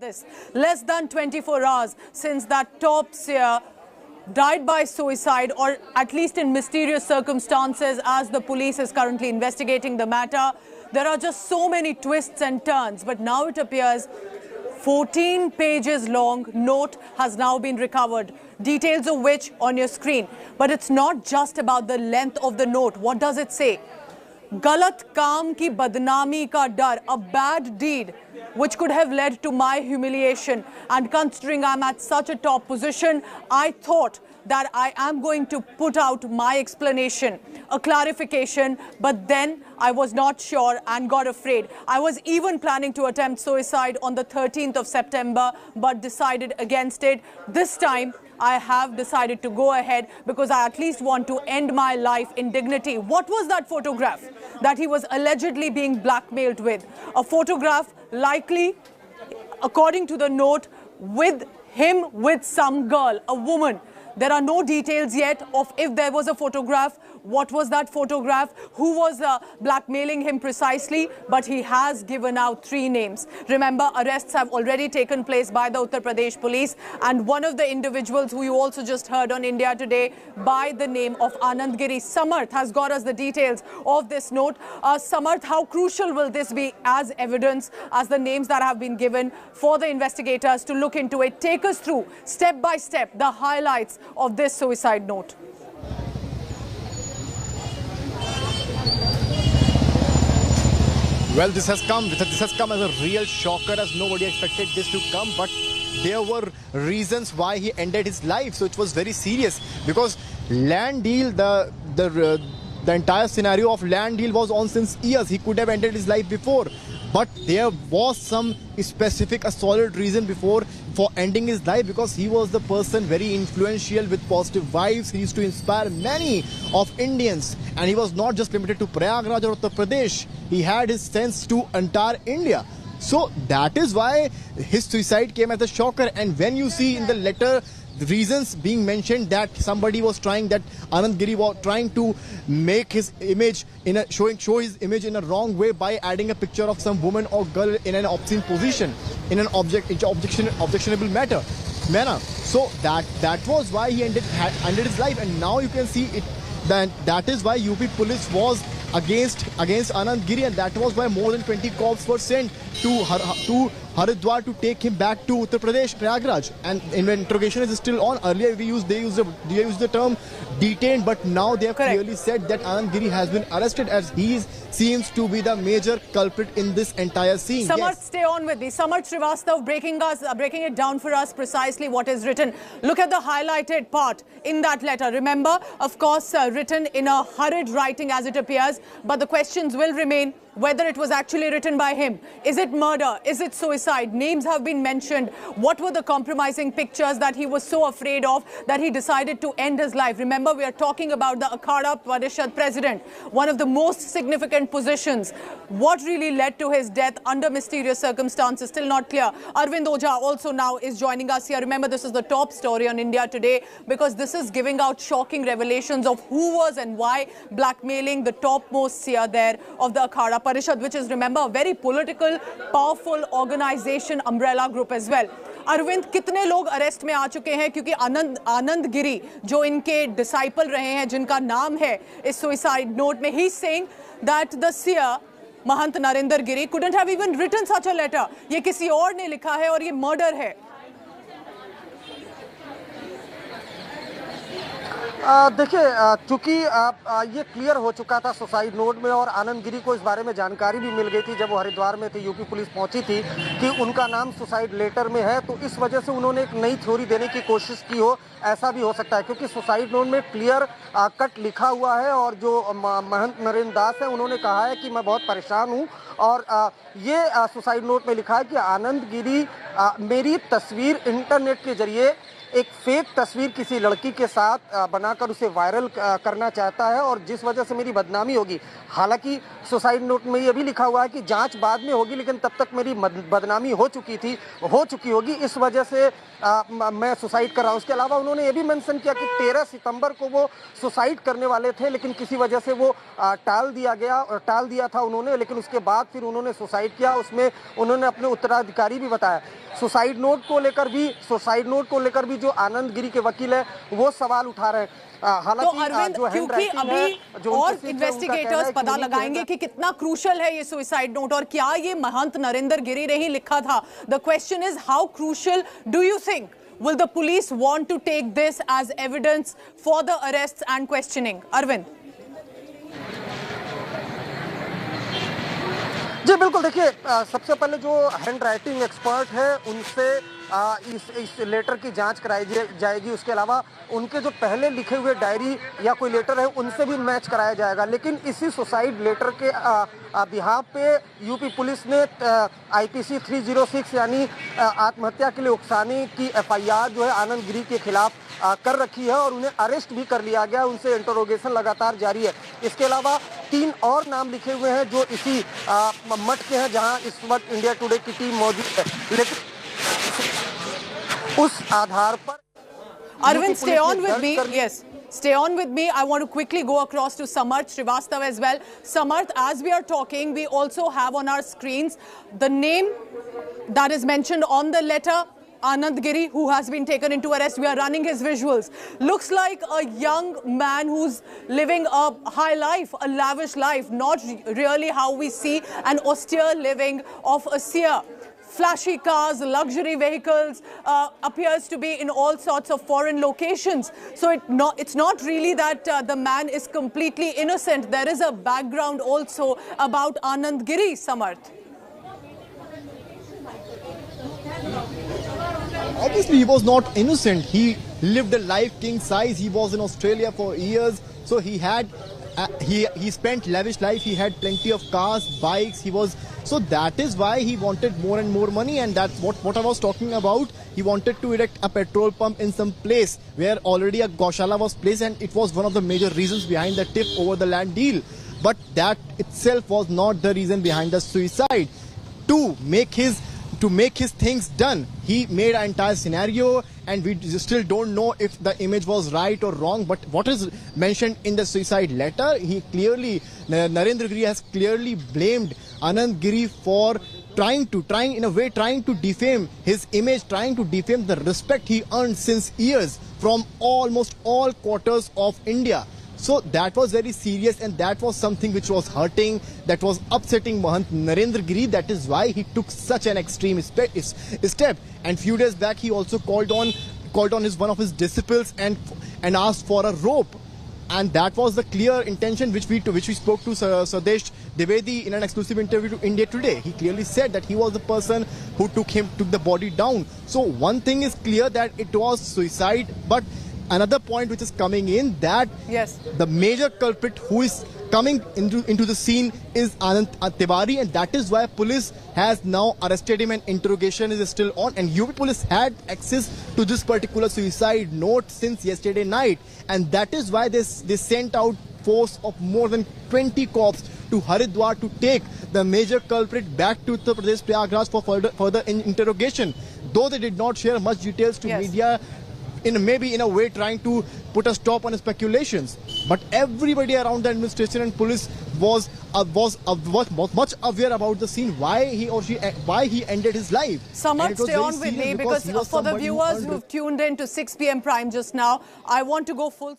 this. Less than 24 hours since that top seer died by suicide, or at least in mysterious circumstances, as the police is currently investigating the matter. There are just so many twists and turns, but now it appears 14 pages long note has now been recovered, details of which on your screen. But it's not just about the length of the note. What does it say? Galat kaam ki badnami ka dar, a bad deed which could have led to my humiliation. And considering I'm at such a top position, I thought that I am going to put out my explanation, a clarification, but then I was not sure and got afraid. I was even planning to attempt suicide on the 13th of September, but decided against it. This time, I have decided to go ahead because I at least want to end my life in dignity. What was that photograph that he was allegedly being blackmailed with? A photograph likely, according to the note, with him with some girl, a woman. There are no details yet of if there was a photograph, what was that photograph, who was blackmailing him precisely, but he has given out 3 names. Remember, arrests have already taken place by the Uttar Pradesh police, and one of the individuals who you also just heard on India Today by the name of Anand Giri. Samarth has got us the details of this note. Samarth, how crucial will this be as evidence, as the names that have been given for the investigators to look into it? Take us through, step by step, the highlights of this suicide note. Well, this has come as a real shocker, as nobody expected this to come, but there were reasons why he ended his life. So it was very serious, because land deal, the entire scenario of land deal was on since years. He could have ended his life before, but there was some specific, a solid reason for ending his life, because he was the person very influential with positive vibes. He used to inspire many of Indians, and he was not just limited to Prayagraj or Uttar Pradesh. He had his sense to entire India. So that is why his suicide came as a shocker. And when you see in the letter the reasons being mentioned that somebody was trying, that Anand Giri was trying to make his image in a show his image in a wrong way by adding a picture of some woman or girl in an obscene position, in an objectionable manner. So that was why he ended his life, and now you can see it. That is why UP police was against Anand Giri, and that was why more than 20 cops were sent to Haridwar to take him back to Uttar Pradesh, Prayagraj. And interrogation is still on. Earlier they used the term detained, but now they have clearly said that Anand Giri has been arrested, as he seems to be the major culprit in this entire scene. Samarth, stay on with me. Samarth Srivastav breaking it down for us precisely what is written. Look at the highlighted part in that letter. Remember, of course, written in a hurried writing as it appears, but the questions will remain whether it was actually written by him. Is it murder? Is it suicide? Names have been mentioned. What were the compromising pictures that he was so afraid of that he decided to end his life? Remember, we are talking about the Akhada Parishad president, one of the most significant positions. What really led to his death under mysterious circumstances, still not clear. Arvind Ojha also now is joining us here. Remember, this is the top story on India Today, because this is giving out shocking revelations of who was and why blackmailing the topmost seer there of the Akhada Parishad, which is, remember, a very political, powerful organization, umbrella group as well. Arvind, कितने लोग arrest में आ चुके हैं? क्योंकि आनंद गिरी जो इनके disciple रहे हैं, जिनका नाम है इस सुसाइड नोट में, he is saying that the seer Mahant Narendra Giri couldn't have even written such a letter. ये किसी और ने लिखा है और ये मर्डर है. देखिए, चूंकि ये क्लियर हो चुका था सुसाइड नोट में, और आनंद गिरी को इस बारे में जानकारी भी मिल गई थी जब वो हरिद्वार में थे, यूपी पुलिस पहुंची थी कि उनका नाम सुसाइड लेटर में है, तो इस वजह से उन्होंने एक नई थ्योरी देने की कोशिश की हो, ऐसा भी हो सकता है, क्योंकि सुसाइड नोट में क्लियर कट लिखा हुआ है, और जो महंत नरेंद्र दास है उन्होंने कहा है कि मैं बहुत परेशान हूँ, और ये सुसाइड नोट में लिखा है कि आनंद गिरी मेरी तस्वीर इंटरनेट के जरिए एक फेक तस्वीर किसी लड़की के साथ बनाकर उसे वायरल करना चाहता है और जिस वजह से मेरी बदनामी होगी। हालांकि सुसाइड नोट में ये भी लिखा हुआ है कि जांच बाद में होगी, लेकिन तब तक मेरी बदनामी हो चुकी होगी, इस वजह से मैं सुसाइड कर रहा हूँ। उसके अलावा उन्होंने ये भी मेंशन किया कि 13 सितंबर को वो सुसाइड करने वाले थे, लेकिन किसी वजह से वो टाल दिया था उन्होंने, लेकिन उसके बाद फिर उन्होंने सुसाइड किया। उसमें उन्होंने अपने उत्तराधिकारी भी बताया। सुसाइड नोट को लेकर भी जो आनंद गिरी के वकील है वो सवाल उठा रहे हैं। तो अरविंद, क्योंकि अभी और इन्वेस्टिगेटर्स पता लगाएंगे कि कितना क्रूशल है ये सुसाइड नोट और क्या ये महंत नरेंद्र गिरी ने ही लिखा था। The question is how crucial do you think will the police want to take this as evidence for the arrests and questioning? Arvind. जी बिल्कुल, देखिए सबसे पहले जो हैंड राइटिंग एक्सपर्ट है उनसे इस लेटर की जांच कराई जाएगी। उसके अलावा उनके जो पहले लिखे हुए डायरी या कोई लेटर है उनसे भी मैच कराया जाएगा। लेकिन इसी सुसाइड लेटर के बिहाफ पे यूपी पुलिस ने IPC 306 यानी आत्महत्या के लिए उकसाने की FIR जो है आनंद गिरी के खिलाफ कर रखी है और उन्हें अरेस्ट भी कर लिया गया। उनसे इंटरोगेशन लगातार जारी है। इसके अलावा 3 और नाम लिखे हुए हैं जो इसी मठ के हैं जहां इस वक्त इंडिया टुडे की टीम मौजूद है। लेकिन उस आधार पर Arvind, stay on with me. Yes, stay on with me. I want to quickly go across to Samarth Srivastava as well. Samarth, as we are talking, we also have on our screens the name that is mentioned on the letter, Anand Giri, who has been taken into arrest. We are running his visuals. Looks like a young man who's living a high life, a lavish life, not really how we see an austere living of a seer. Flashy cars, luxury vehicles, appears to be in all sorts of foreign locations. So it's not really that the man is completely innocent. There is a background also about Anand Giri, Samarth. Obviously, he was not innocent. He lived a life king size. He was in Australia for years. So he had, he spent lavish life. He had plenty of cars, bikes. So that is why he wanted more and more money. And that's what I was talking about. He wanted to erect a petrol pump in some place where already a Gaushala was placed. And it was one of the major reasons behind the tip over the land deal. But that itself was not the reason behind the suicide. To make his things done, he made an entire scenario, and we still don't know if the image was right or wrong. But what is mentioned in the suicide letter, Narendra Giri has clearly blamed Anand Giri for trying to defame his image, trying to defame the respect he earned since years from almost all quarters of India. So that was very serious, and that was something which was hurting, that was upsetting Mahant Narendra Giri. That is why he took such an extreme step. And few days back, he also called on one of his disciples and asked for a rope. And that was the clear intention which we spoke to Swadesh Dwivedi in an exclusive interview to India Today. He clearly said that he was the person who took the body down. So one thing is clear, that it was suicide, but another point which is coming in, that yes, the major culprit who is coming into the scene is Anand Tiwari, and that is why police has now arrested him and interrogation is still on. And UP police had access to this particular suicide note since yesterday night, and that is why they sent out force of more than 20 cops to Haridwar to take the major culprit back to Uttar Pradesh, Prayagraj, for further interrogation. Though they did not share much details to media, maybe in a way trying to put a stop on speculations. But everybody around the administration and police was much aware about the scene, why he ended his life. Samarth, stay on with me, because for the viewers who've tuned in to 6 p.m. Prime just now, I want to go full